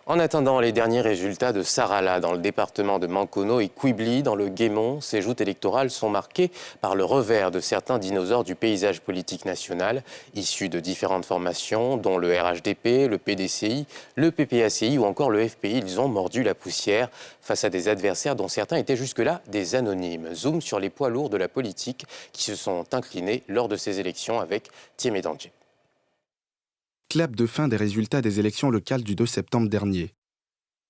En attendant les derniers résultats de Sarala dans le département de Mankono et Quibli dans le Guémon, ces joutes électorales sont marquées par le revers de certains dinosaures du paysage politique national, issus de différentes formations, dont le RHDP, le PDCI, le PPACI ou encore le FPI. Ils ont mordu la poussière face à des adversaires dont certains étaient jusque-là des anonymes. Zoom sur les poids lourds de la politique qui se sont inclinés lors de ces élections avec Thiemé Danger. Clap de fin des résultats des élections locales du 2 septembre dernier.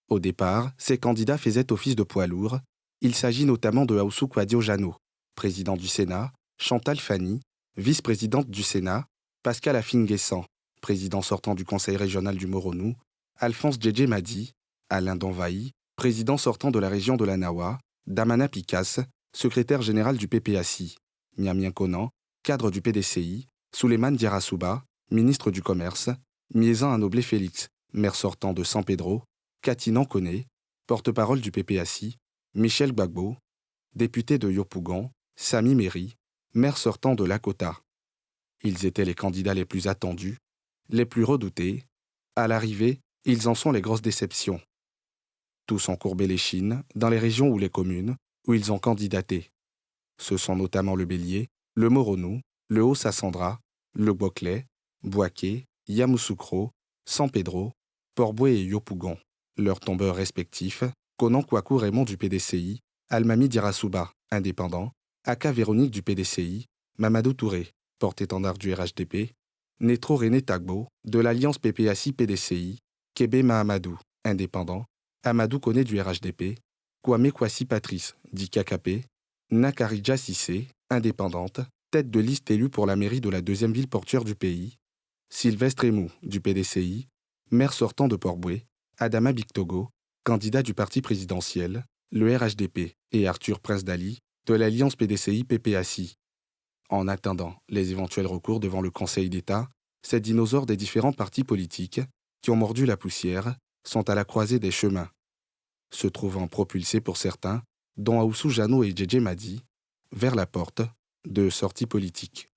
Au départ, ces candidats faisaient office de poids lourd. Il s'agit notamment de Aoussou Kouadio Jano, président du Sénat, Chantal Fani, vice-présidente du Sénat, Pascal Afine-Guessant, président sortant du Conseil régional du Moronou, Alphonse Djedje Madi, Alain Danvaï, président sortant de la région de la Nawa, Damana Picasse, secrétaire général du PPACI, Niamien Konan, cadre du PDCI, Souleymane Diarra-Souba, ministre du Commerce, Miezan Anoblé Félix, maire sortant de San Pedro, Katinan Koné, porte-parole du PPACI, Michel Gbagbo, député de Yopougon, Sami Méry, maire sortant de Lakota. Ils étaient les candidats les plus attendus, les plus redoutés. À l'arrivée, ils en sont les grosses déceptions. Tous ont courbé l'échine dans les régions ou les communes où ils ont candidaté. Ce sont notamment le Bélier, le Moronou, le Haut-Sassandra, le Boclay, Boaké, Yamoussoukro, San Pedro, Port-Boué et Yopougon. Leurs tombeurs respectifs, Konan Kouakou Raymond du PDCI, Almami Diarra-Souba, indépendant, Aka Véronique du PDCI, Mamadou Touré, porte-étendard du RHDP, Netro René Tagbo, de l'Alliance PPACI-PDCI, Kébé Mahamadou, indépendant, Amadou Koné du RHDP, Kwame Kwasi Patrice, dit KKP, Nakaridja Sissé, indépendante, tête de liste élue pour la mairie de la deuxième ville portuaire du pays, Sylvestre Emou, du PDCI, maire sortant de Port-Boué, Adama Bictogo, candidat du parti présidentiel, le RHDP, et Arthur Prince Dali, de l'Alliance PDCI-PPACI. En attendant les éventuels recours devant le Conseil d'État, ces dinosaures des différents partis politiques, qui ont mordu la poussière, sont à la croisée des chemins. Se trouvant propulsés pour certains, dont Aoussou Jano et Djedje Madi, vers la porte de sortie politique.